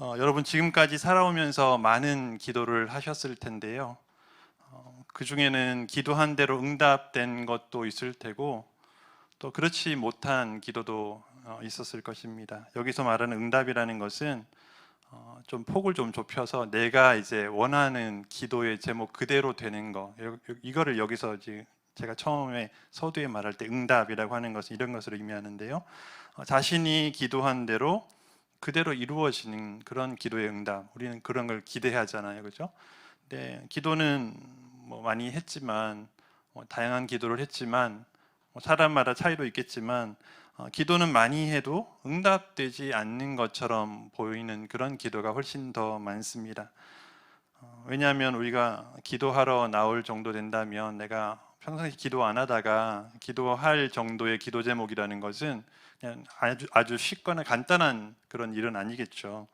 여러분 지금까지 살아오면서 많은 기도를 하셨을 텐데요. 그 중에는 기도한 대로 응답된 것도 있을 테고 또 그렇지 못한 기도도 있었을 것입니다. 여기서 말하는 응답이라는 것은 좀 폭을 좀 좁혀서 내가 이제 원하는 기도의 제목 그대로 되는 거, 이거를 여기서 이제 제가 처음에 서두에 말할 때 응답이라고 하는 것은 이런 것을 의미하는데요. 자신이 기도한 대로 그대로 이루어지는 그런 기도의 응답, 우리는 그런 걸 기대하잖아요, 그죠? 근데 기도는 뭐 많이 했지만, 다양한 기도를 했지만, 사람마다 차이도 있겠지만, 기도는 많이 해도 응답되지 않는 것처럼 보이는 그런 기도가 훨씬 더 많습니다. 왜냐하면 우리가 기도하러 나올 정도 된다면 내가 평상시 기도 안 하다가 기도할 정도의 기도 제목이라는 것은 그냥 아주 쉽거나 간단한 그런 일은 아니겠죠.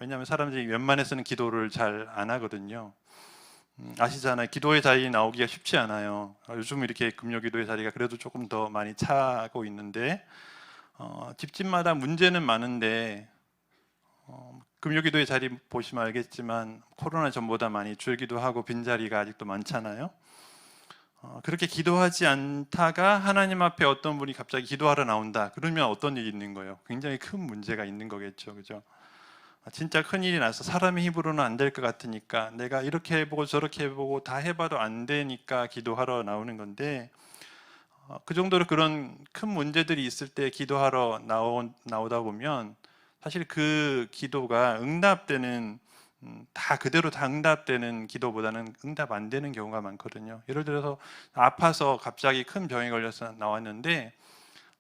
왜냐하면 사람들이 웬만해서는 기도를 잘 안 하거든요. 아시잖아요. 기도의 자리 나오기가 쉽지 않아요. 요즘 이렇게 금요기도의 자리가 그래도 조금 더 많이 차고 있는데 집집마다 문제는 많은데 금요기도의 자리 보시면 알겠지만 코로나 전보다 많이 줄기도 하고 빈자리가 아직도 많잖아요. 그렇게 기도하지 않다가 하나님 앞에 어떤 분이 갑자기 기도하러 나온다. 그러면 어떤 일이 있는 거예요? 굉장히 큰 문제가 있는 거겠죠, 그죠? 진짜 큰 일이 나서 사람의 힘으로는 안 될 것 같으니까 내가 이렇게 해보고 저렇게 해보고 다 해봐도 안 되니까 기도하러 나오는 건데 그 정도로 그런 큰 문제들이 있을 때 기도하러 나오다 보면 사실 그 기도가 응답되는 다 그대로 다 응답되는 기도보다는 응답 안 되는 경우가 많거든요. 예를 들어서 아파서 갑자기 큰 병에 걸려서 나왔는데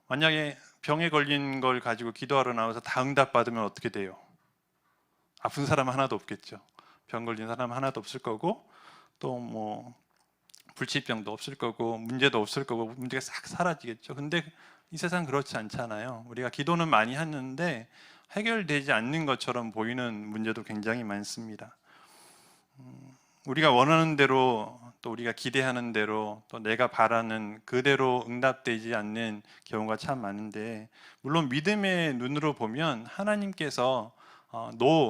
만약에 병에 걸린 걸 가지고 기도하러 나와서 다 응답받으면 어떻게 돼요? 아픈 사람 하나도 없겠죠. 병 걸린 사람 하나도 없을 거고 또 뭐 불치병도 없을 거고 문제도 없을 거고 문제가 싹 사라지겠죠. 근데 이 세상 그렇지 않잖아요. 우리가 기도는 많이 하는데 해결되지 않는 것처럼 보이는 문제도 굉장히 많습니다. 우리가 원하는 대로 또 우리가 기대하는 대로 또 내가 바라는 그대로 응답되지 않는 경우가 참 많은데 물론 믿음의 눈으로 보면 하나님께서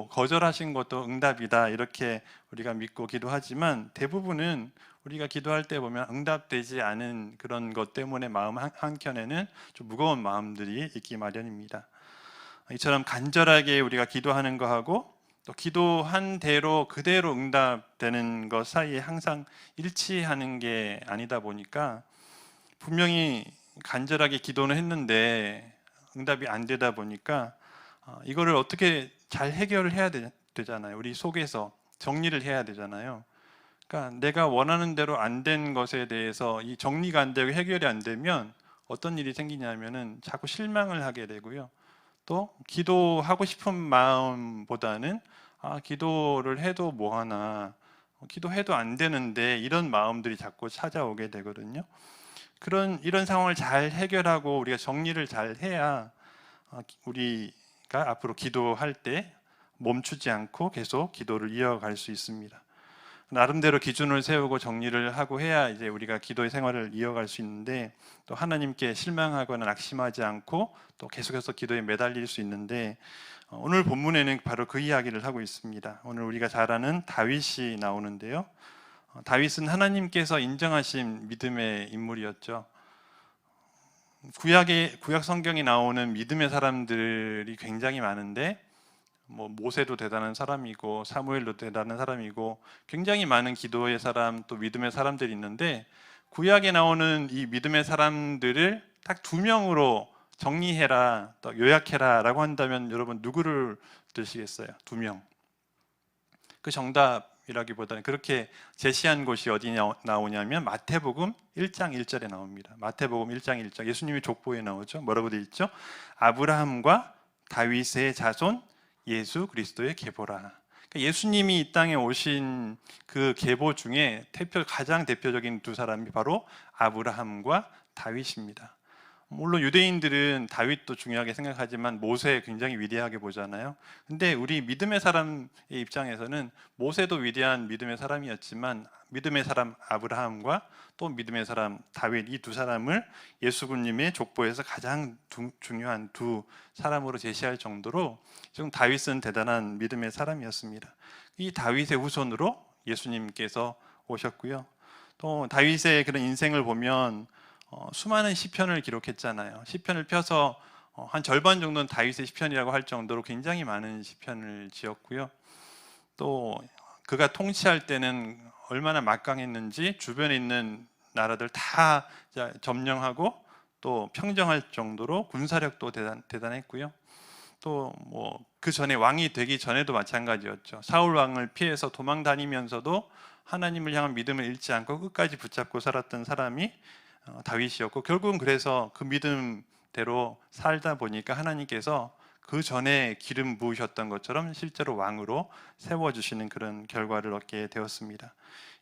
거절하신 것도 응답이다 이렇게 우리가 믿고 기도하지만 대부분은 우리가 기도할 때 보면 응답되지 않은 그런 것 때문에 마음 한켠에는 좀 무거운 마음들이 있기 마련입니다. 이처럼 간절하게 우리가 기도하는 거하고 또 기도한 대로 그대로 응답되는 것 사이에 항상 일치하는 게 아니다 보니까 분명히 간절하게 기도는 했는데 응답이 안 되다 보니까 이거를 어떻게 잘 해결을 해야 되잖아요. 우리 속에서 정리를 해야 되잖아요. 그러니까 내가 원하는 대로 안 된 것에 대해서 이 정리가 안 되고 해결이 안 되면 어떤 일이 생기냐면은 자꾸 실망을 하게 되고요. 또 기도하고 싶은 마음보다는 기도를 해도 뭐 하나 기도해도 안 되는데 이런 마음들이 자꾸 찾아오게 되거든요. 이런 상황을 잘 해결하고 우리가 정리를 잘 해야 우리가 앞으로 기도할 때 멈추지 않고 계속 기도를 이어갈 수 있습니다. 나름대로 기준을 세우고 정리를 하고 해야 이제 우리가 기도의 생활을 이어갈 수 있는데 또 하나님께 실망하거나 낙심하지 않고 또 계속해서 기도에 매달릴 수 있는데 오늘 본문에는 바로 그 이야기를 하고 있습니다. 오늘 우리가 잘 아는 다윗이 나오는데요. 다윗은 하나님께서 인정하신 믿음의 인물이었죠. 구약 성경에 나오는 믿음의 사람들이 굉장히 많은데 뭐 모세도 대단한 사람이고 사무엘도 대단한 사람이고 굉장히 많은 기도의 사람 또 믿음의 사람들이 있는데 구약에 나오는 이 믿음의 사람들을 딱 두 명으로 정리해라 또 요약해라라고 한다면 여러분 누구를 드시겠어요? 두 명. 그 정답이라기보다는 그렇게 제시한 곳이 어디 나오냐면 마태복음 1장 1절에 나옵니다. 마태복음 1장 1절 예수님이 족보에 나오죠. 뭐라고 되어 있죠? 아브라함과 다윗의 자손 예수 그리스도의 계보라. 그러니까 예수님이 이 땅에 오신 그 계보 중에 가장 대표적인 두 사람이 바로 아브라함과 다윗입니다. 물론 유대인들은 다윗도 중요하게 생각하지만 모세 굉장히 위대하게 보잖아요. 근데 우리 믿음의 사람의 입장에서는 모세도 위대한 믿음의 사람이었지만 믿음의 사람 아브라함과 또 믿음의 사람 다윗, 이 두 사람을 예수님의 족보에서 가장 중요한 두 사람으로 제시할 정도로 지금 다윗은 대단한 믿음의 사람이었습니다. 이 다윗의 후손으로 예수님께서 오셨고요. 또 다윗의 그런 인생을 보면 수많은 시편을 기록했잖아요. 시편을 펴서 한 절반 정도는 다윗의 시편이라고 할 정도로 굉장히 많은 시편을 지었고요. 또 그가 통치할 때는 얼마나 막강했는지 주변에 있는 나라들 다 점령하고 또 평정할 정도로 군사력도 대단했고요. 또 뭐 그 전에 왕이 되기 전에도 마찬가지였죠. 사울 왕을 피해서 도망 다니면서도 하나님을 향한 믿음을 잃지 않고 끝까지 붙잡고 살았던 사람이 다윗이었고, 결국은 그래서 그 믿음대로 살다 보니까 하나님께서 그 전에 기름 부으셨던 것처럼 실제로 왕으로 세워주시는 그런 결과를 얻게 되었습니다.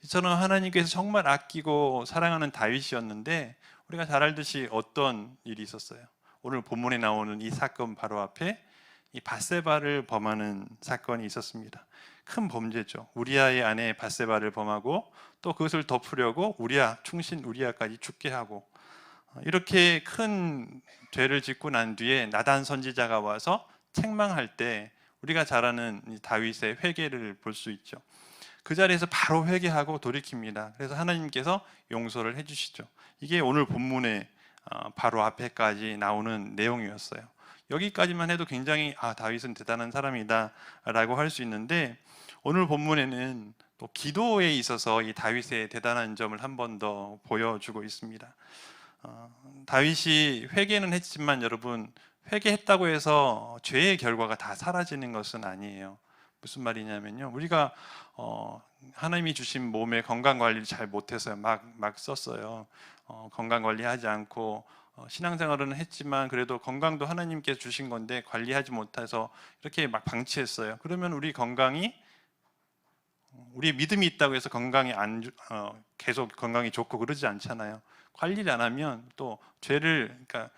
이처럼 하나님께서 정말 아끼고 사랑하는 다윗이었는데, 우리가 잘 알듯이 어떤 일이 있었어요? 오늘 본문에 나오는 이 사건 바로 앞에 이 밧세바를 범하는 사건이 있었습니다. 큰 범죄죠. 우리아의 아내 밧세바를 범하고 또 그것을 덮으려고 충신 우리아까지 죽게 하고, 이렇게 큰 죄를 짓고 난 뒤에 나단 선지자가 와서 책망할 때 우리가 잘 아는 다윗의 회개를 볼 수 있죠. 그 자리에서 바로 회개하고 돌이킵니다. 그래서 하나님께서 용서를 해주시죠. 이게 오늘 본문의 바로 앞에까지 나오는 내용이었어요. 여기까지만 해도 굉장히 다윗은 대단한 사람이다 라고 할 수 있는데, 오늘 본문에는 또 기도에 있어서 이 다윗의 대단한 점을 한 번 더 보여주고 있습니다. 다윗이 회개는 했지만 여러분, 회개했다고 해서 죄의 결과가 다 사라지는 것은 아니에요. 무슨 말이냐면요, 우리가 하나님이 주신 몸의 건강 관리를 잘 못해서 막 썼어요. 건강 관리하지 않고 신앙생활은 했지만 그래도 건강도 하나님께서 주신 건데 관리하지 못해서 이렇게 막 방치했어요. 그러면 우리 건강이, 우리 믿음이 있다고 해서 건강이 계속 건강이 좋고 그러지 않잖아요. 관리를 안 하면 또 그러니까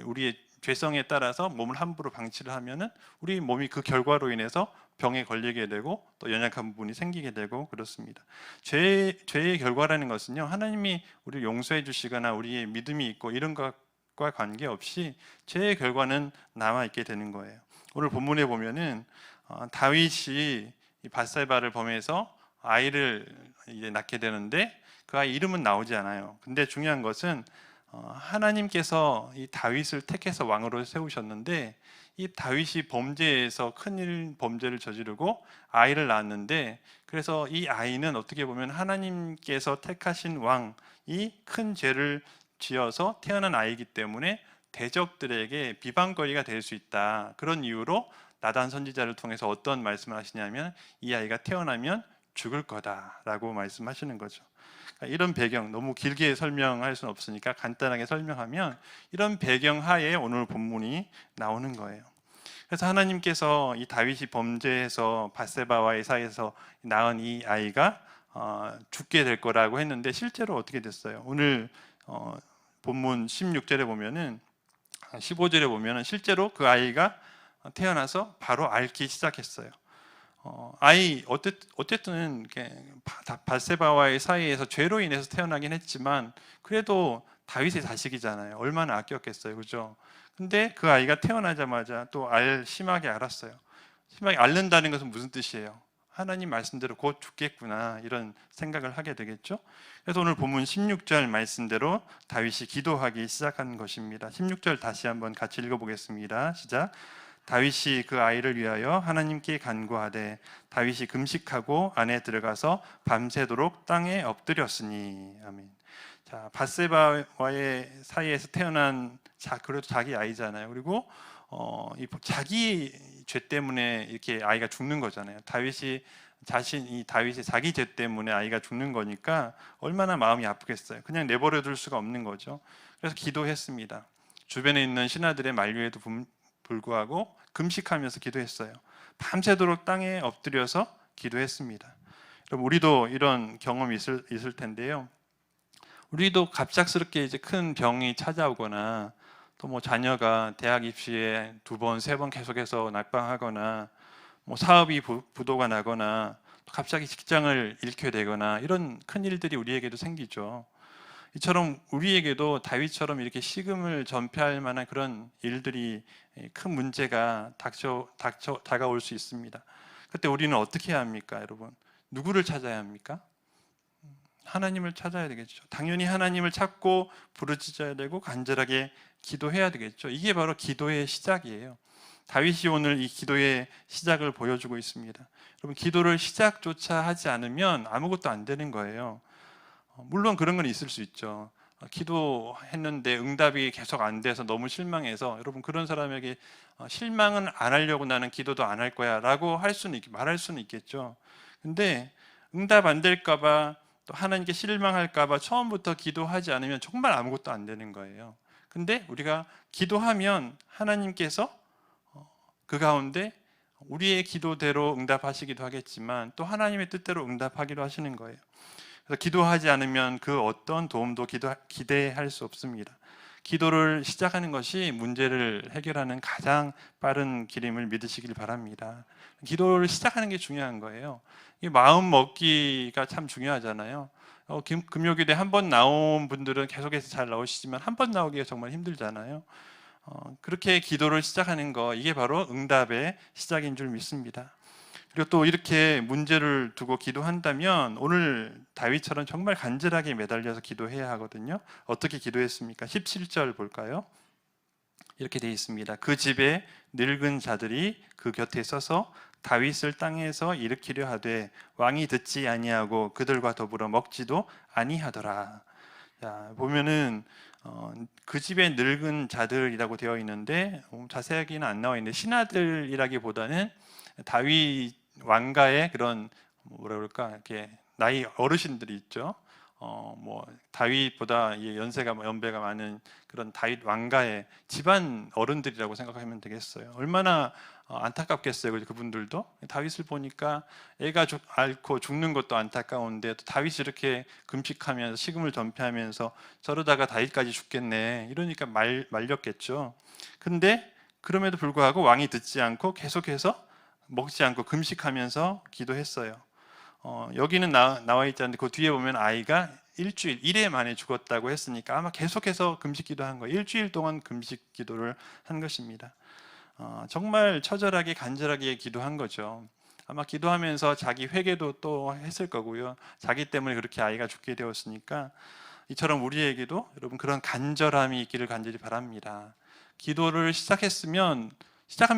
우리의 죄성에 따라서 몸을 함부로 방치를 하면은 우리 몸이 그 결과로 인해서 병에 걸리게 되고 또 연약한 부분이 생기게 되고 그렇습니다. 죄의 결과라는 것은요, 하나님이 우리를 용서해 주시거나 우리의 믿음이 있고 이런 것과 관계없이 죄의 결과는 남아 있게 되는 거예요. 오늘 본문에 보면은 다윗이 이 밧세바를 범해서 아이를 이제 낳게 되는데 그 아이 이름은 나오지 않아요. 근데 중요한 것은 하나님께서 이 다윗을 택해서 왕으로 세우셨는데, 이 다윗이 범죄에서 큰일 범죄를 저지르고 아이를 낳았는데, 그래서 이 아이는 어떻게 보면 하나님께서 택하신 왕이 큰 죄를 지어서 태어난 아이이기 때문에 대적들에게 비방거리가 될 수 있다. 그런 이유로 나단 선지자를 통해서 어떤 말씀을 하시냐면, 이 아이가 태어나면 죽을 거다라고 말씀하시는 거죠. 이런 배경, 너무 길게 설명할 수는 없으니까 간단하게 설명하면, 이런 배경 하에 오늘 본문이 나오는 거예요. 그래서 하나님께서 이 다윗이 범죄해서 밧세바와의 사이에서 낳은 이 아이가 죽게 될 거라고 했는데 실제로 어떻게 됐어요? 오늘 본문 16절에 보면은 15절에 보면은 실제로 그 아이가 태어나서 바로 앓기 시작했어요. 어쨌든 밧세바와의 사이에서 죄로 인해서 태어나긴 했지만 그래도 다윗의 자식이잖아요. 얼마나 아꼈겠어요, 그죠? 근데 그 아이가 태어나자마자 또 심하게 앓았어요. 심하게 앓는다는 것은 무슨 뜻이에요? 하나님 말씀대로 곧 죽겠구나, 이런 생각을 하게 되겠죠. 그래서 오늘 본문 16절 말씀대로 다윗이 기도하기 시작한 것입니다. 16절 다시 한번 같이 읽어보겠습니다. 시작. 다윗이 그 아이를 위하여 하나님께 간구하되 다윗이 금식하고 안에 들어가서 밤새도록 땅에 엎드렸으니. 아멘. 자, 밧세바와의 사이에서 태어난 그래도 자기 아이잖아요. 그리고 자기 죄 때문에 이렇게 아이가 죽는 거잖아요. 다윗의 자기 죄 때문에 아이가 죽는 거니까 얼마나 마음이 아프겠어요. 그냥 내버려 둘 수가 없는 거죠. 그래서 기도했습니다. 주변에 있는 신하들의 만류에도 불구하고 금식하면서 기도했어요. 밤새도록 땅에 엎드려서 기도했습니다. 그럼 우리도 이런 경험이 있을 텐데요. 우리도 갑작스럽게 이제 큰 병이 찾아오거나 또 뭐 자녀가 대학 입시에 2번, 3번 계속해서 낙방하거나 뭐 사업이 부도가 나거나 또 갑자기 직장을 잃게 되거나 이런 큰 일들이 우리에게도 생기죠. 이처럼 우리에게도 다윗처럼 이렇게 식음을 전폐할 만한 그런 일들이, 큰 문제가 다가올 수 있습니다. 그때 우리는 어떻게 해야 합니까, 여러분? 누구를 찾아야 합니까? 하나님을 찾아야 되겠죠. 당연히 하나님을 찾고 부르짖어야 되고 간절하게 기도해야 되겠죠. 이게 바로 기도의 시작이에요. 다윗이 오늘 이 기도의 시작을 보여주고 있습니다. 여러분, 기도를 시작조차 하지 않으면 아무것도 안 되는 거예요. 물론 그런 건 있을 수 있죠. 기도했는데 응답이 계속 안 돼서 너무 실망해서, 여러분, 그런 사람에게 실망은 안 하려고 나는 기도도 안 할 거야 라고 말할 수는 있겠죠. 근데 응답 안 될까 봐, 또 하나님께 실망할까 봐 처음부터 기도하지 않으면 정말 아무것도 안 되는 거예요. 근데 우리가 기도하면 하나님께서 그 가운데 우리의 기도대로 응답하시기도 하겠지만 또 하나님의 뜻대로 응답하기도 하시는 거예요. 그래서 기도하지 않으면 그 어떤 도움도 기대할 수 없습니다. 기도를 시작하는 것이 문제를 해결하는 가장 빠른 길임을 믿으시길 바랍니다. 기도를 시작하는 게 중요한 거예요. 이 마음 먹기가 참 중요하잖아요. 금요기도에 한 번 나온 분들은 계속해서 잘 나오시지만 한 번 나오기가 정말 힘들잖아요. 그렇게 기도를 시작하는 거, 이게 바로 응답의 시작인 줄 믿습니다. 그리고 또 이렇게 문제를 두고 기도한다면 오늘 다윗처럼 정말 간절하게 매달려서 기도해야 하거든요. 어떻게 기도했습니까? 17절 볼까요? 이렇게 되어 있습니다. 그 집에 늙은 자들이 그 곁에 서서 다윗을 땅에서 일으키려 하되 왕이 듣지 아니하고 그들과 더불어 먹지도 아니하더라. 자, 보면은 그 집에 늙은 자들이라고 되어 있는데 자세하게는 안 나와 있는데, 신하들이라기보다는 다윗 왕가의 그런, 뭐라 그럴까, 이렇게 나이 어르신들이 있죠. 뭐 다윗보다 연배가 많은 그런 다윗 왕가의 집안 어른들이라고 생각하면 되겠어요. 얼마나 안타깝겠어요, 그분들도. 다윗을 보니까 애가 앓고 죽는 것도 안타까운데 또 다윗이 이렇게 금식하면서 식음을 전폐하면서 저러다가 다윗까지 죽겠네 이러니까 말렸겠죠. 근데 그럼에도 불구하고 왕이 듣지 않고 계속해서 먹지 않고 금식하면서 기도했어요. 여기는 나와 있지 않는데 그 뒤에 보면 아이가 일주일, 1회 만에 죽었다고 했으니까 아마 계속해서 금식 기도한 거예요. 일주일 동안 금식 기도를 한 것입니다. 정말 처절하게 간절하게 기도한 거죠. 아마 기도하면서 자기 회개도 또 했을 거고요. 자기 때문에 그렇게 아이가 죽게 되었으니까 이처럼 우리에게도 여러분 그런 간절함이 있기를 간절히 바랍니다. 기도를 시작하면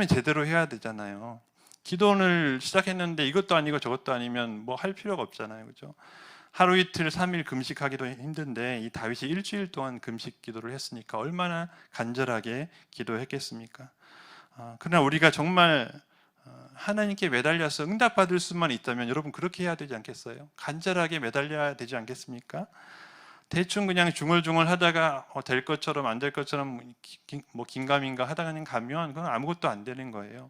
제대로 해야 되잖아요. 기도를 시작했는데 이것도 아니고 저것도 아니면 뭐 할 필요가 없잖아요, 그렇죠? 하루 이틀 3일 금식하기도 힘든데 이 다윗이 일주일 동안 금식 기도를 했으니까 얼마나 간절하게 기도했겠습니까? 그러나 우리가 정말 하나님께 매달려서 응답받을 수만 있다면 여러분 그렇게 해야 되지 않겠어요? 간절하게 매달려야 되지 않겠습니까? 대충 그냥 중얼중얼 하다가 될 것처럼 안 될 것처럼 뭐 긴가민가 하다가 가면 그건 아무것도 안 되는 거예요.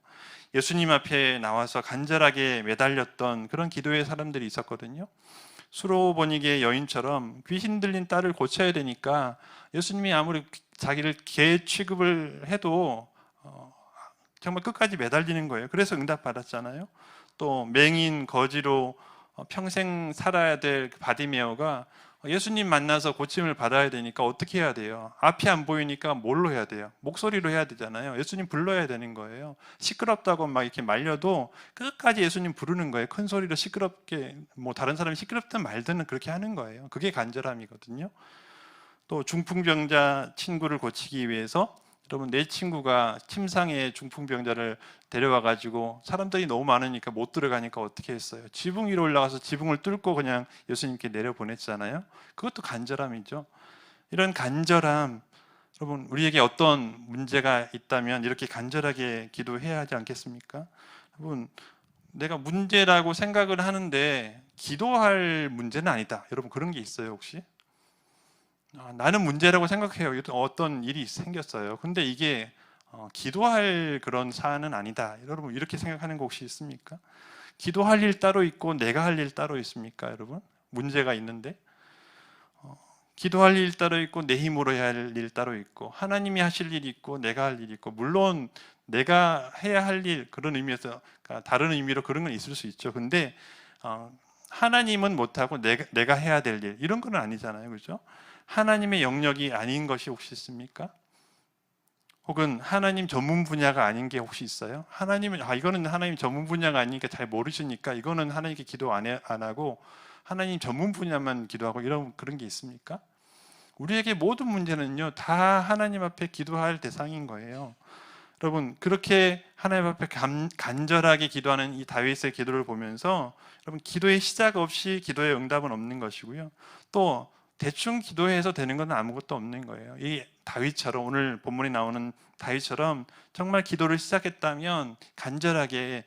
예수님 앞에 나와서 간절하게 매달렸던 그런 기도의 사람들이 있었거든요. 수로보니게 여인처럼 귀신 들린 딸을 고쳐야 되니까 예수님이 아무리 자기를 개 취급을 해도 정말 끝까지 매달리는 거예요. 그래서 응답받았잖아요. 또 맹인 거지로 평생 살아야 될 바디메오가 예수님 만나서 고침을 받아야 되니까 어떻게 해야 돼요? 앞이 안 보이니까 뭘로 해야 돼요? 목소리로 해야 되잖아요. 예수님 불러야 되는 거예요. 시끄럽다고 막 이렇게 말려도 끝까지 예수님 부르는 거예요. 큰 소리로 시끄럽게, 뭐 다른 사람이 시끄럽든 말든 그렇게 하는 거예요. 그게 간절함이거든요. 또 중풍병자 친구를 고치기 위해서, 여러분 내 친구가 침상에 중풍병자를 데려와 가지고 사람들이 너무 많으니까 못 들어가니까 어떻게 했어요? 지붕 위로 올라가서 지붕을 뚫고 그냥 예수님께 내려보냈잖아요. 그것도 간절함이죠. 이런 간절함, 여러분 우리에게 어떤 문제가 있다면 이렇게 간절하게 기도해야 하지 않겠습니까? 여러분 내가 문제라고 생각을 하는데 기도할 문제는 아니다. 여러분 그런 게 있어요, 혹시? 나는 문제라고 생각해요. 어떤 일이 생겼어요. 근데 이게 기도할 그런 사안은 아니다. 여러분 이렇게 생각하는 거 혹시 있습니까? 기도할 일 따로 있고 내가 할 일 따로 있습니까, 여러분? 문제가 있는데 기도할 일 따로 있고 내 힘으로 해야 할 일 따로 있고 하나님이 하실 일이 있고 내가 할 일이 있고 물론 내가 해야 할 일 그런 의미에서 그러니까 다른 의미로 그런 건 있을 수 있죠. 근데 하나님은 못하고 내가 해야 될 일 이런 건 아니잖아요. 그죠? 하나님의 영역이 아닌 것이 혹시 있습니까? 혹은 하나님 전문 분야가 아닌 게 혹시 있어요? 하나님은 이거는 하나님 전문 분야가 아니니까 잘 모르시니까 이거는 하나님께 기도 안 하고 하나님 전문 분야만 기도하고 이런 그런 게 있습니까? 우리에게 모든 문제는요 다 하나님 앞에 기도할 대상인 거예요. 여러분 그렇게 하나님 앞에 간절하게 기도하는 이 다윗의 기도를 보면서 여러분 기도의 시작 없이 기도의 응답은 없는 것이고요. 또 대충 기도해서 되는 건 아무것도 없는 거예요. 이 다윗처럼 오늘 본문에 나오는 다윗처럼 정말 기도를 시작했다면 간절하게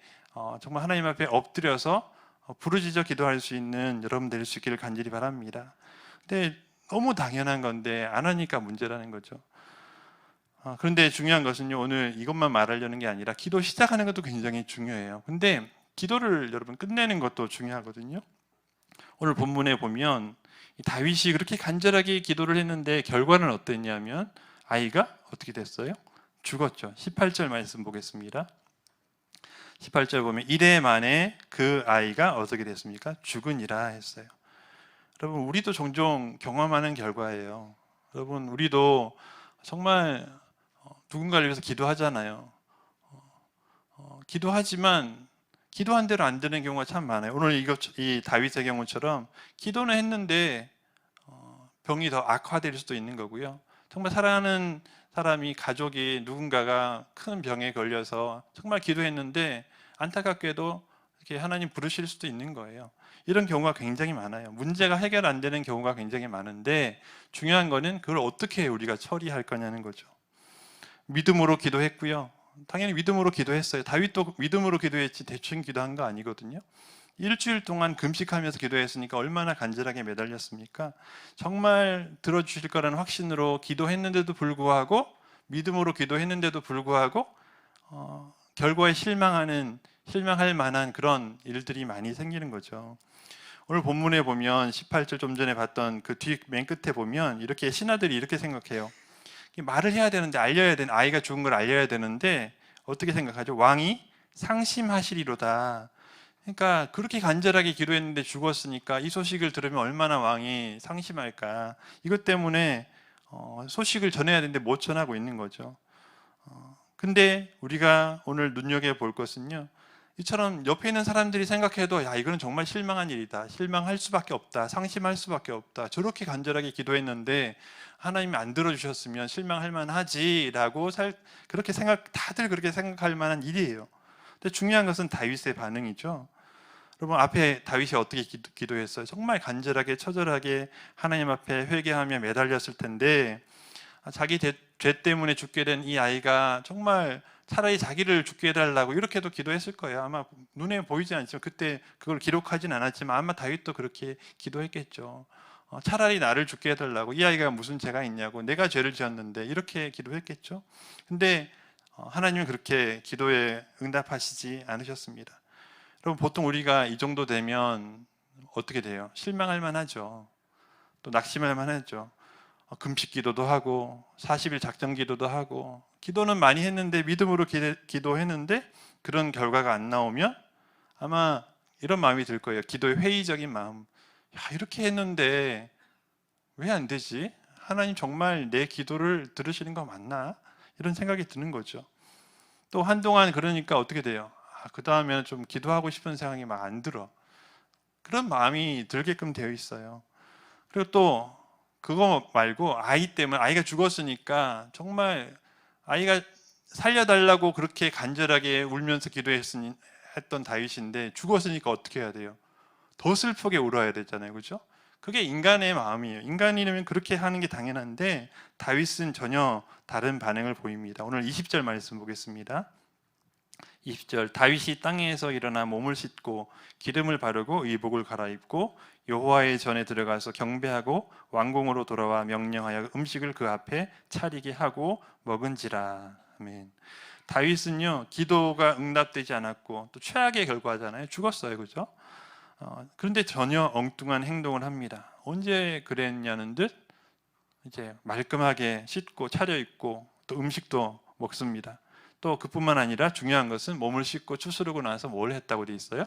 정말 하나님 앞에 엎드려서 부르짖어 기도할 수 있는 여러분 될 수 있기를 간절히 바랍니다. 근데 너무 당연한 건데 안 하니까 문제라는 거죠. 그런데 중요한 것은요, 오늘 이것만 말하려는 게 아니라 기도 시작하는 것도 굉장히 중요해요. 근데 기도를 여러분 끝내는 것도 중요하거든요. 오늘 본문에 보면 다윗이 그렇게 간절하게 기도를 했는데 결과는 어땠냐면 아이가 어떻게 됐어요? 죽었죠. 18절 말씀 보겠습니다. 18절 보면 이래 만에 그 아이가 어떻게 됐습니까? 죽으니라 했어요. 여러분 우리도 종종 경험하는 결과예요. 여러분 우리도 정말 누군가를 위해서 기도하잖아요. 기도하지만 기도한 대로 안 되는 경우가 참 많아요. 오늘 이 다윗의 경우처럼 기도는 했는데 병이 더 악화될 수도 있는 거고요. 정말 사랑하는 사람이 가족이 누군가가 큰 병에 걸려서 정말 기도했는데 안타깝게도 이렇게 하나님 부르실 수도 있는 거예요. 이런 경우가 굉장히 많아요. 문제가 해결 안 되는 경우가 굉장히 많은데 중요한 거는 그걸 어떻게 우리가 처리할 거냐는 거죠. 믿음으로 기도했고요. 당연히 믿음으로 기도했어요. 다윗도 믿음으로 기도했지 대충 기도한 거 아니거든요. 일주일 동안 금식하면서 기도했으니까 얼마나 간절하게 매달렸습니까? 정말 들어주실 거라는 확신으로 기도했는데도 불구하고 믿음으로 기도했는데도 불구하고 결과에 실망할 만한 그런 일들이 많이 생기는 거죠. 오늘 본문에 보면 18절 좀 전에 봤던 그 뒤 맨 끝에 보면 이렇게 신하들이 이렇게 생각해요. 말을 해야 되는데 아이가 죽은 걸 알려야 되는데 어떻게 생각하죠? 왕이 상심하시리로다. 그러니까 그렇게 간절하게 기도했는데 죽었으니까 이 소식을 들으면 얼마나 왕이 상심할까. 이것 때문에 소식을 전해야 되는데 못 전하고 있는 거죠. 근데 우리가 오늘 눈여겨볼 것은요, 이처럼 옆에 있는 사람들이 생각해도 야 이거는 정말 실망한 일이다, 실망할 수밖에 없다, 상심할 수밖에 없다, 저렇게 간절하게 기도했는데 하나님이 안 들어주셨으면 실망할 만하지라고 그렇게 다들 그렇게 생각할 만한 일이에요. 근데 중요한 것은 다윗의 반응이죠. 여러분 앞에 다윗이 어떻게 기도했어요? 정말 간절하게 처절하게 하나님 앞에 회개하며 매달렸을 텐데 자기 죄 때문에 죽게 된 이 아이가 정말 차라리 자기를 죽게 해달라고 이렇게도 기도했을 거예요. 아마 눈에 보이지 않지만 그때 그걸 기록하진 않았지만 아마 다윗도 그렇게 기도했겠죠. 차라리 나를 죽게 해달라고, 이 아이가 무슨 죄가 있냐고, 내가 죄를 지었는데 이렇게 기도했겠죠. 근데 하나님은 그렇게 기도에 응답하시지 않으셨습니다. 여러분 보통 우리가 이 정도 되면 어떻게 돼요? 실망할 만하죠. 또 낙심할 만하죠. 금식 기도도 하고 40일 작정 기도도 하고 기도는 많이 했는데 믿음으로 기도했는데 그런 결과가 안 나오면 아마 이런 마음이 들 거예요. 기도의 회의적인 마음. 야, 이렇게 했는데 왜 안 되지? 하나님 정말 내 기도를 들으시는 거 맞나? 이런 생각이 드는 거죠. 또 한동안 그러니까 어떻게 돼요? 그 다음에는 좀 기도하고 싶은 생각이 막 안 들어. 그런 마음이 들게끔 되어 있어요. 그리고 또 그거 말고 아이 때문에, 아이가 죽었으니까 정말 아이가 살려달라고 그렇게 간절하게 울면서 했던 다윗인데 죽었으니까 어떻게 해야 돼요? 더 슬프게 울어야 되잖아요. 그죠? 그게 인간의 마음이에요. 인간이라면 그렇게 하는 게 당연한데 다윗은 전혀 다른 반응을 보입니다. 오늘 20절 말씀 보겠습니다. 20절 다윗이 땅에서 일어나 몸을 씻고 기름을 바르고 의복을 갈아입고 여호와의 전에 들어가서 경배하고 왕궁으로 돌아와 명령하여 음식을 그 앞에 차리게 하고 먹은지라. 아멘. 다윗은요 기도가 응답되지 않았고 또 최악의 결과잖아요. 죽었어요. 그죠? 그런데 전혀 엉뚱한 행동을 합니다. 언제 그랬냐는 듯 이제 말끔하게 씻고 차려입고 또 음식도 먹습니다. 또 그뿐만 아니라 중요한 것은 몸을 씻고 추스르고 나서 뭘 했다고 돼 있어요?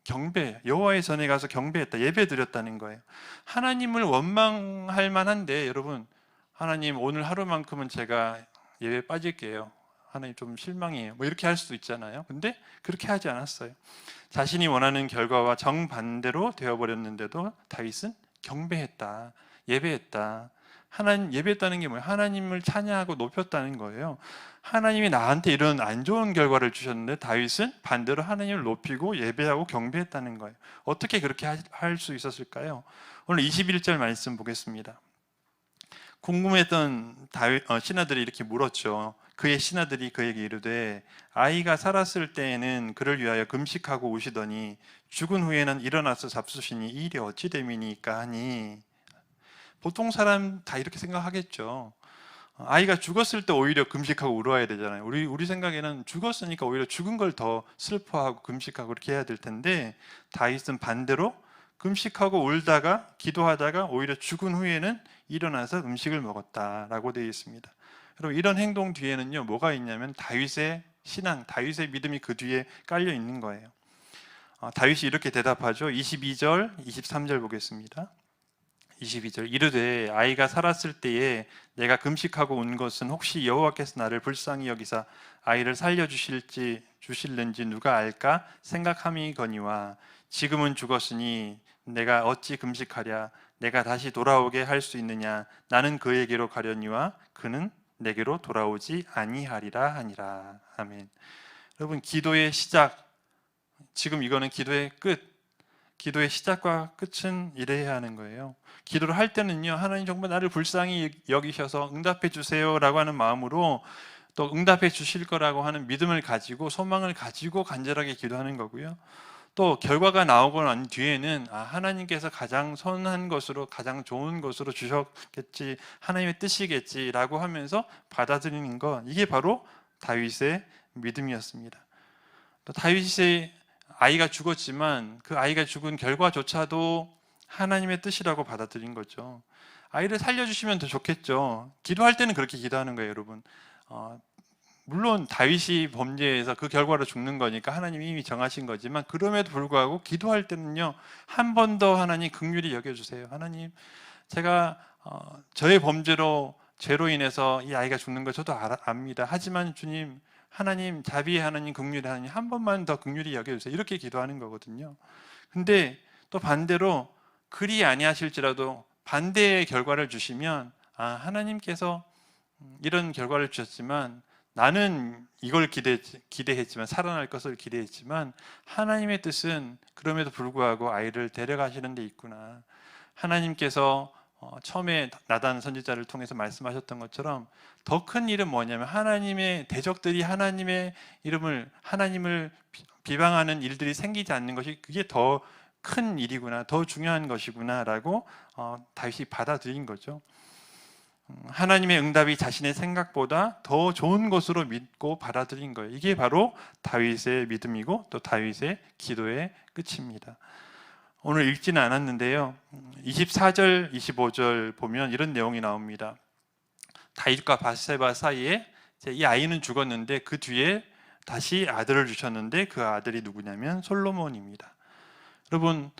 경배, 여호와의 전에 가서 경배했다, 예배드렸다는 거예요. 하나님을 원망할 만한데 여러분, 하나님 오늘 하루만큼은 제가 예배 빠질게요, 하나님 좀 실망이에요, 뭐 이렇게 할 수도 있잖아요. 근데 그렇게 하지 않았어요. 자신이 원하는 결과와 정반대로 되어버렸는데도 다윗은 경배했다, 예배했다. 하나님, 예배했다는 게 뭐예요? 하나님을 찬양하고 높였다는 거예요. 하나님이 나한테 이런 안 좋은 결과를 주셨는데 다윗은 반대로 하나님을 높이고 예배하고 경배했다는 거예요. 어떻게 그렇게 할 수 있었을까요? 오늘 21절 말씀 보겠습니다. 궁금했던 신하들이 이렇게 물었죠. 그의 신하들이 그에게 이르되 아이가 살았을 때에는 그를 위하여 금식하고 우시더니 죽은 후에는 일어나서 잡수시니 이 일이 어찌 됨이니까 하니. 보통 사람 다 이렇게 생각하겠죠. 아이가 죽었을 때 오히려 금식하고 울어야 되잖아요. 우리 생각에는 죽었으니까 오히려 죽은 걸 더 슬퍼하고 금식하고 그렇게 해야 될 텐데, 다윗은 반대로 금식하고 울다가 기도하다가 오히려 죽은 후에는 일어나서 음식을 먹었다라고 되어 있습니다. 여러분, 이런 행동 뒤에는요 뭐가 있냐면 다윗의 신앙, 다윗의 믿음이 그 뒤에 깔려 있는 거예요. 다윗이 이렇게 대답하죠. 22절, 23절 보겠습니다. 22절, 이르되 아이가 살았을 때에 내가 금식하고 온 것은 혹시 여호와께서 나를 불쌍히 여기사 아이를 주실는지 누가 알까 생각함이거니와 지금은 죽었으니 내가 어찌 금식하랴. 내가 다시 돌아오게 할 수 있느냐. 나는 그에게로 가려니와 그는 내게로 돌아오지 아니하리라 하니라. 아멘. 여러분, 기도의 시작, 지금 이거는 기도의 끝, 기도의 시작과 끝은 이래야 하는 거예요. 기도를 할 때는요, 하나님 정말 나를 불쌍히 여기셔서 응답해 주세요 라고 하는 마음으로, 또 응답해 주실 거라고 하는 믿음을 가지고 소망을 가지고 간절하게 기도하는 거고요. 또 결과가 나오고 난 뒤에는 하나님께서 가장 선한 것으로, 가장 좋은 것으로 주셨겠지, 하나님의 뜻이겠지라고 하면서 받아들이는 것, 이게 바로 다윗의 믿음이었습니다. 또 다윗의 아이가 죽었지만 그 아이가 죽은 결과조차도 하나님의 뜻이라고 받아들인 거죠. 아이를 살려주시면 더 좋겠죠. 기도할 때는 그렇게 기도하는 거예요, 여러분. 물론 다윗이 범죄해서 그 결과로 죽는 거니까 하나님이 이미 정하신 거지만, 그럼에도 불구하고 기도할 때는요, 한 번 더 하나님 긍휼히 여겨주세요. 하나님, 제가 저의 죄로 인해서 이 아이가 죽는 거 저도 압니다. 하지만 주님, 하나님, 자비의 하나님, 긍휼의 하나님, 한 번만 더 긍휼히 여겨주세요. 이렇게 기도하는 거거든요. 근데 또 반대로 그리 아니하실지라도 반대의 결과를 주시면, 하나님께서 이런 결과를 주셨지만 나는 이걸 기대했지만, 살아날 것을 기대했지만 하나님의 뜻은 그럼에도 불구하고 아이를 데려가시는 데 있구나. 하나님께서 처음에 나단 선지자를 통해서 말씀하셨던 것처럼 더 큰 일은 뭐냐면, 하나님의 대적들이 하나님의 하나님을 비방하는 일들이 생기지 않는 것이, 그게 더 큰 일이구나, 더 중요한 것이구나 라고 다윗이 받아들인 거죠. 하나님의 응답이 자신의 생각보다 더 좋은 것으로 믿고 받아들인 거예요. 이게 바로 다윗의 믿음이고 또 다윗의 기도의 끝입니다. 오늘 읽지는 않았는데요, 24절, 25절 보면 이런 내용이 나옵니다. 다윗과 밧세바 사이에 이 아이는 죽었는데 그 뒤에 다시 아들을 주셨는데 그 아들이 누구냐면 솔로몬입니다. 여러분,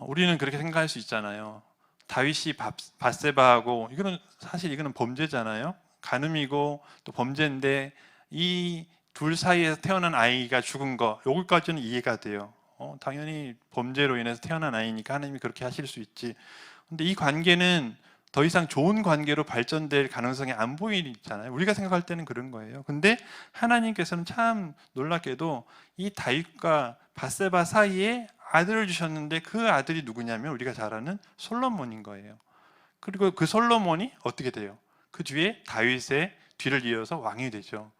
우리는 그렇게 생각할 수 있잖아요. 다윗이 밧세바하고, 이거는 범죄잖아요. 간음이고 또 범죄인데 이 둘 사이에서 태어난 아이가 죽은 거, 여기까지는 이해가 돼요. 당연히 범죄로 인해서 태어난 아이니까 하나님이 그렇게 하실 수 있지. 근데 이 관계는 더 이상 좋은 관계로 발전될 가능성이 안 보이잖아요. 우리가 생각할 때는 그런 거예요. 근데 하나님께서는 참 놀랍게도 이 다윗과 밧세바 사이에 아들을 주셨는데 그 아들이 누구냐면 우리가 잘 아는 솔로몬인 거예요. 그리고 그 솔로몬이 어떻게 돼요? 그 뒤에 다윗의 뒤를 이어서 왕이 되죠.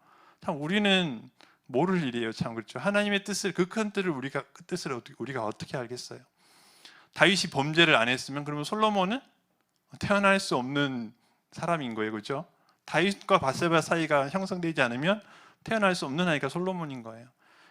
참 우리는 모를 일이에요. 참 그렇죠. 하나님의 뜻을, 그 큰 뜻을 우리가 어떻게 알겠어요? 다윗이 범죄를 안 했으면 그러면 솔로몬은 태어날 수 없는 사람인 거예요. 그렇죠? 다윗과 밧세바 사이가 형성되지 않으면 태어날 수 없는 아이가 솔로몬인 거예요.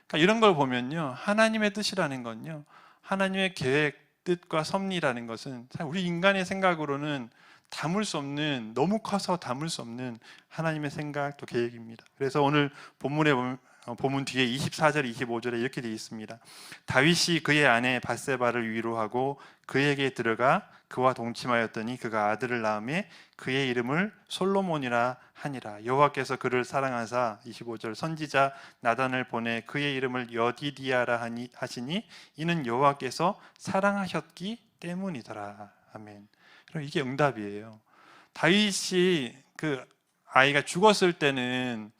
그러니까 이런 걸 보면요, 하나님의 뜻이라는 건요, 하나님의 계획, 뜻과 섭리라는 것은 우리 인간의 생각으로는 담을 수 없는, 너무 커서 담을 수 없는 하나님의 생각 또 계획입니다. 그래서 오늘 본문에 보면 본문 뒤에 24절, 25절에 이렇게 되어 있습니다. 다윗이 그의 아내 밧세바를 위로하고 그에게 들어가 그와 동침하였더니 그가 아들을 낳음에 그의 이름을 솔로몬이라 하니라. 여호와께서 그를 사랑하사 25절 선지자 나단을 보내 그의 이름을 여디디아라 하시니 이는 여호와께서 사랑하셨기 때문이더라. 아멘. 그럼 이게 응답이에요. 다윗이 그 아이가 죽었을 때는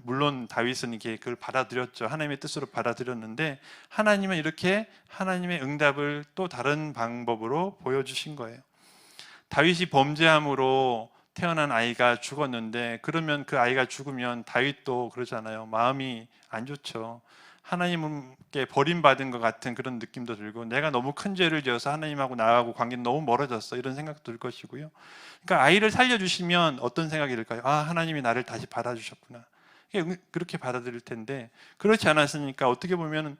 물론 다윗은 이렇게 그걸 받아들였죠. 하나님의 뜻으로 받아들였는데 하나님은 이렇게 하나님의 응답을 또 다른 방법으로 보여주신 거예요. 다윗이 범죄함으로 태어난 아이가 죽었는데 그러면 그 아이가 죽으면 다윗도 그러잖아요. 마음이 안 좋죠. 하나님께 버림받은 것 같은 그런 느낌도 들고 내가 너무 큰 죄를 지어서 하나님하고 나하고 관계는 너무 멀어졌어 이런 생각도 들 것이고요. 그러니까 아이를 살려주시면 어떤 생각이 들까요? 아, 하나님이 나를 다시 받아주셨구나. 그렇게 받아들일 텐데 그렇지 않았으니까 어떻게 보면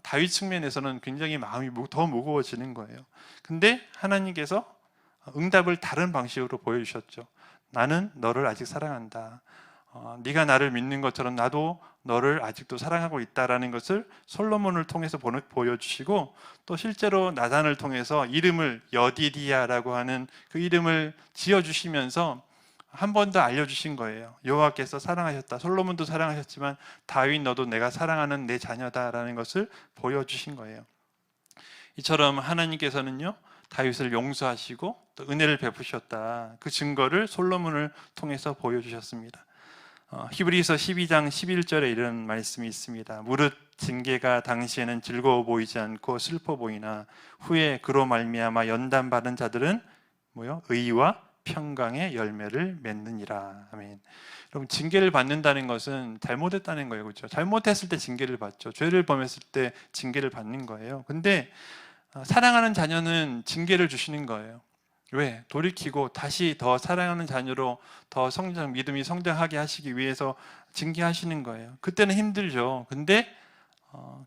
다윗 측면에서는 굉장히 마음이 더 무거워지는 거예요. 근데 하나님께서 응답을 다른 방식으로 보여주셨죠. 나는 너를 아직 사랑한다. 네가 나를 믿는 것처럼 나도 너를 아직도 사랑하고 있다라는 것을 솔로몬을 통해서 보여주시고 또 실제로 나단을 통해서 이름을 여디디아라고 하는 그 이름을 지어주시면서 한 번 더 알려주신 거예요. 여호와께서 사랑하셨다. 솔로몬도 사랑하셨지만 다윗 너도 내가 사랑하는 내 자녀다라는 것을 보여주신 거예요. 이처럼 하나님께서는요 다윗을 용서하시고 또 은혜를 베푸셨다. 그 증거를 솔로몬을 통해서 보여주셨습니다. 히브리서 12장 11절에 이런 말씀이 있습니다. 무릇 징계가 당시에는 즐거워 보이지 않고 슬퍼 보이나 후에 그로 말미암아 연단받은 자들은 의와 평강의 열매를 맺느니라. 아멘. 여러분 징계를 받는다는 것은 잘못했다는 거예요. 그렇죠? 잘못했을 때 징계를 받죠. 죄를 범했을 때 징계를 받는 거예요. 근데 사랑하는 자녀는 징계를 주시는 거예요. 왜? 돌이키고 다시 더 사랑하는 자녀로 더 믿음이 성장하게 하시기 위해서 징계하시는 거예요. 그때는 힘들죠. 근데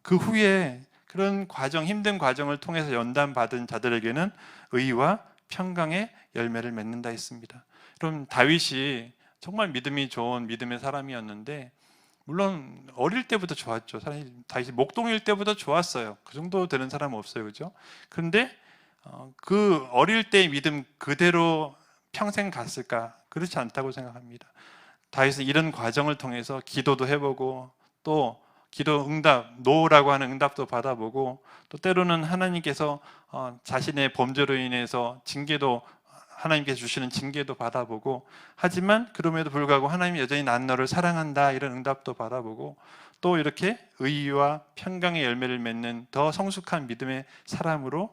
그 후에 그런 과정, 힘든 과정을 통해서 연단받은 자들에게는 의와 평강의 열매를 맺는다 했습니다. 그럼 다윗이 정말 믿음이 좋은 믿음의 사람이었는데 물론 어릴 때부터 좋았죠. 사실 다윗이 목동일 때부터 좋았어요. 그 정도 되는 사람은 없어요, 그죠? 그런데 그 어릴 때의 믿음 그대로 평생 갔을까? 그렇지 않다고 생각합니다. 다윗은 이런 과정을 통해서 기도도 해보고 또 기도 응답, 노라고 하는 응답도 받아보고 또 때로는 하나님께서 자신의 범죄로 인해서 징계도 하나님께서 주시는 징계도 받아보고 하지만 그럼에도 불구하고 하나님이 여전히 난 너를 사랑한다 이런 응답도 받아보고 또 이렇게 의와 평강의 열매를 맺는 더 성숙한 믿음의 사람으로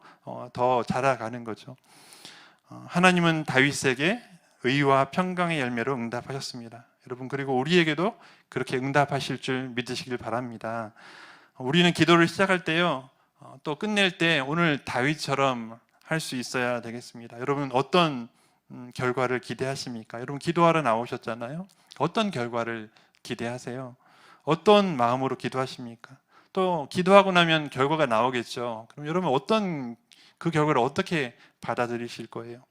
더 자라가는 거죠. 하나님은 다윗에게 의와 평강의 열매로 응답하셨습니다. 여러분 그리고 우리에게도 그렇게 응답하실 줄 믿으시길 바랍니다. 우리는 기도를 시작할 때요 또 끝낼 때 오늘 다윗처럼 할 수 있어야 되겠습니다. 여러분 어떤 결과를 기대하십니까? 여러분 기도하러 나오셨잖아요. 어떤 결과를 기대하세요? 어떤 마음으로 기도하십니까? 또 기도하고 나면 결과가 나오겠죠. 그럼 여러분 어떤 그 결과를 어떻게 받아들이실 거예요?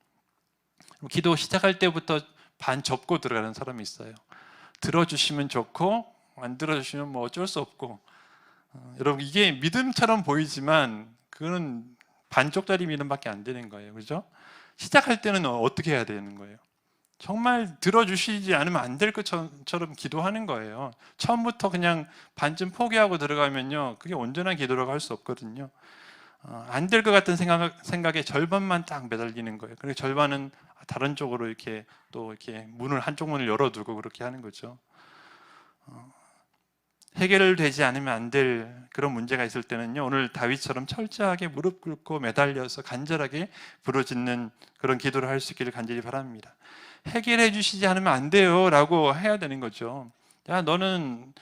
기도 시작할 때부터 반 접고 들어가는 사람이 있어요. 들어주시면 좋고 안 들어주시면 뭐 어쩔 수 없고 여러분 이게 믿음처럼 보이지만 그거는 반쪽짜리 믿음밖에 안 되는 거예요. 그죠? 시작할 때는 어떻게 해야 되는 거예요? 정말 들어주시지 않으면 안 될 것처럼 기도하는 거예요. 처음부터 그냥 반쯤 포기하고 들어가면요 그게 온전한 기도라고 할 수 없거든요. 안 될 것 같은 생각에 절반만 딱 매달리는 거예요. 그리고 절반은 다른 쪽으로 이렇게 또 이렇게 한쪽 문을 열어두고 그렇게 하는 거죠. 해결되지 않으면 안 될 그런 문제가 있을 때는요 오늘 다윗처럼 철저하게 무릎 꿇고 매달려서 간절하게 부르짖는 그런 기도를 할 수 있기를 간절히 바랍니다. 해결해 주시지 않으면 안 돼요 라고 해야 되는 거죠. 야 너는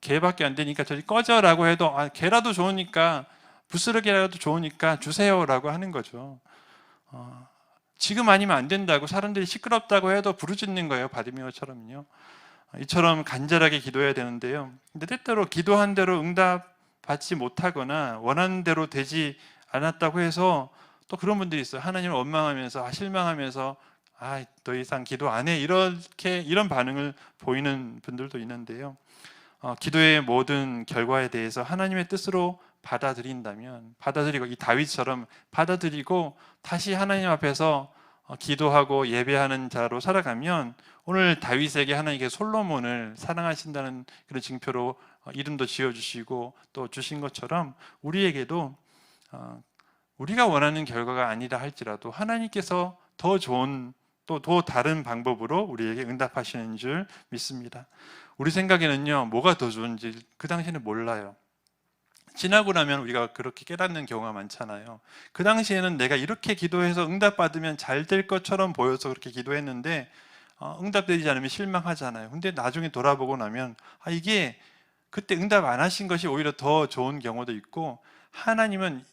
개밖에 안 되니까 저리 꺼져라고 해도 개라도 좋으니까 부스러기라도 좋으니까 주세요 라고 하는 거죠. 지금 아니면 안 된다고 사람들이 시끄럽다고 해도 부르짖는 거예요. 바디메오처럼요. 이처럼 간절하게 기도해야 되는데요. 근데 때때로 기도한 대로 응답받지 못하거나 원하는 대로 되지 않았다고 해서 또 그런 분들이 있어요. 하나님을 원망하면서 실망하면서 더 이상 기도 안 해, 이런 반응을 보이는 분들도 있는데요. 기도의 모든 결과에 대해서 하나님의 뜻으로 받아들이고 이 다윗처럼 받아들이고 다시 하나님 앞에서 기도하고 예배하는 자로 살아가면, 오늘 다윗에게 하나님께서 솔로몬을 사랑하신다는 그런 징표로 이름도 지어주시고 또 주신 것처럼, 우리에게도 우리가 원하는 결과가 아니라 할지라도 하나님께서 더 좋은, 또 더 다른 방법으로 우리에게 응답하시는 줄 믿습니다. 우리 생각에는요, 뭐가 더 좋은지 그 당시에는 몰라요. 지나고 나면 우리가 그렇게 깨닫는 경우가 많잖아요. 그 당시에는 내가 이렇게 기도해서 응답받으면 잘 될 것처럼 보여서 그렇게 기도했는데 응답되지 않으면 실망하잖아요. 근데 나중에 돌아보고 나면 이게 그때 응답 안 하신 것이 오히려 더 좋은 경우도 있고, 하나님은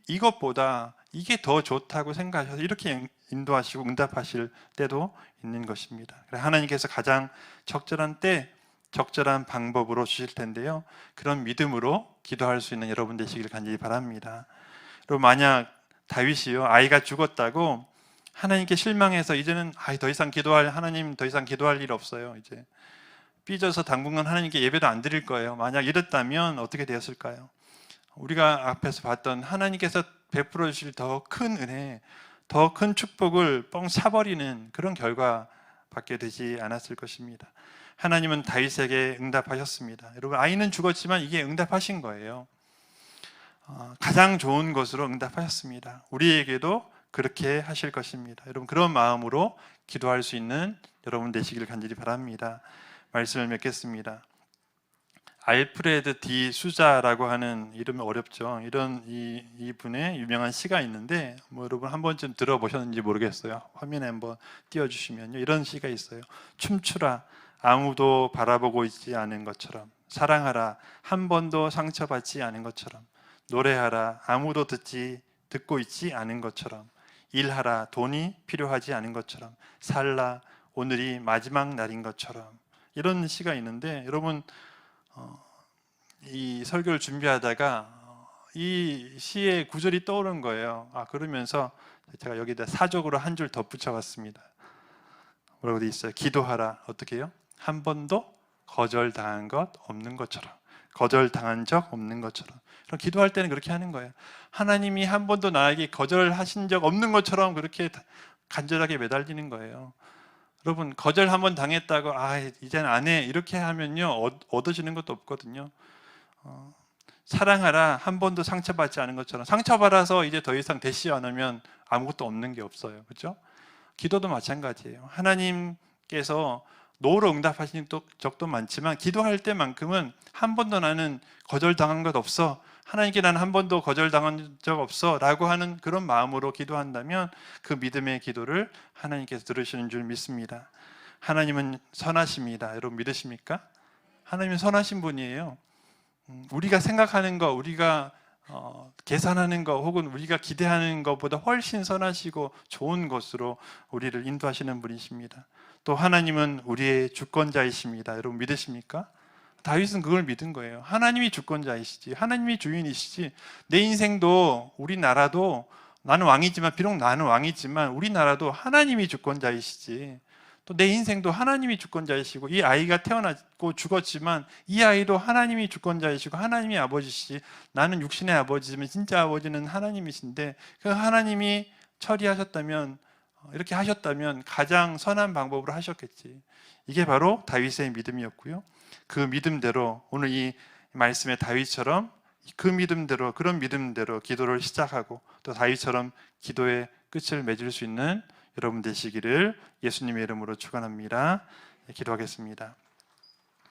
이것보다 이게 더 좋다고 생각하셔서 이렇게 인도하시고 응답하실 때도 있는 것입니다. 하나님께서 가장 적절한 때 적절한 방법으로 주실 텐데요, 그런 믿음으로 기도할 수 있는 여러분 되시길 간절히 바랍니다. 그리고 만약 다윗이요, 아이가 죽었다고 하나님께 실망해서 이제는 더 이상 기도할 일 없어요, 이제 삐져서 당분간 하나님께 예배도 안 드릴 거예요, 만약 이랬다면 어떻게 되었을까요? 우리가 앞에서 봤던 하나님께서 베풀어 주실 더 큰 은혜, 더 큰 축복을 뻥 차버리는 그런 결과 받게 되지 않았을 것입니다. 하나님은 다윗에게 응답하셨습니다. 여러분, 아이는 죽었지만 이게 응답하신 거예요. 가장 좋은 것으로 응답하셨습니다. 우리에게도 그렇게 하실 것입니다. 여러분, 그런 마음으로 기도할 수 있는 여러분 되시길 간절히 바랍니다. 말씀을 맺겠습니다. 알프레드 디 수자라고 하는, 이름이 어렵죠. 이런 이분의 유명한 시가 있는데, 여러분 한 번쯤 들어보셨는지 모르겠어요. 화면에 한번 띄워주시면요, 이런 시가 있어요. 춤추라, 아무도 바라보고 있지 않은 것처럼. 사랑하라, 한 번도 상처받지 않은 것처럼. 노래하라, 아무도 듣고 있지 않은 것처럼. 일하라, 돈이 필요하지 않은 것처럼. 살라, 오늘이 마지막 날인 것처럼. 이런 시가 있는데, 여러분 이 설교를 준비하다가 이 시의 구절이 떠오른 거예요. 그러면서 제가 여기다 사적으로 한 줄 덧붙여봤습니다. 뭐라고 돼 있어요? 기도하라, 어떻게 해요? 한 번도 거절당한 것 없는 것처럼. 거절당한 적 없는 것처럼. 그럼 기도할 때는 그렇게 하는 거예요. 하나님이 한 번도 나에게 거절하신 적 없는 것처럼 그렇게 간절하게 매달리는 거예요. 여러분, 거절 한번 당했다고 이제는 안 해, 이렇게 하면요, 얻어지는 것도 없거든요. 사랑하라, 한 번도 상처받지 않은 것처럼. 상처받아서 이제 더 이상 대시 안 하면 아무것도 없는 게 없어요. 그렇죠? 기도도 마찬가지예요. 하나님께서 노로 응답하신 적도 많지만, 기도할 때만큼은 한 번도 나는 거절당한 것 없어, 하나님께 나는 한 번도 거절당한 적 없어 라고 하는 그런 마음으로 기도한다면, 그 믿음의 기도를 하나님께서 들으시는 줄 믿습니다. 하나님은 선하십니다. 여러분 믿으십니까? 하나님은 선하신 분이에요. 우리가 생각하는 거, 우리가 계산하는 거, 혹은 우리가 기대하는 것보다 훨씬 선하시고 좋은 것으로 우리를 인도하시는 분이십니다. 또 하나님은 우리의 주권자이십니다. 여러분 믿으십니까? 다윗은 그걸 믿은 거예요. 하나님이 주권자이시지, 하나님이 주인이시지, 내 인생도 우리나라도, 비록 나는 왕이지만 우리나라도 하나님이 주권자이시지, 또 내 인생도 하나님이 주권자이시고, 이 아이가 태어났고 죽었지만 이 아이도 하나님이 주권자이시고 하나님이 아버지시지, 나는 육신의 아버지지만 진짜 아버지는 하나님이신데, 그 하나님이 처리하셨다면, 이렇게 하셨다면 가장 선한 방법으로 하셨겠지. 이게 바로 다윗의 믿음이었고요. 그 믿음대로 오늘 이 말씀의 다윗처럼 그런 믿음대로 기도를 시작하고, 또 다윗처럼 기도의 끝을 맺을 수 있는 여러분 되시기를 예수님의 이름으로 축원합니다. 기도하겠습니다.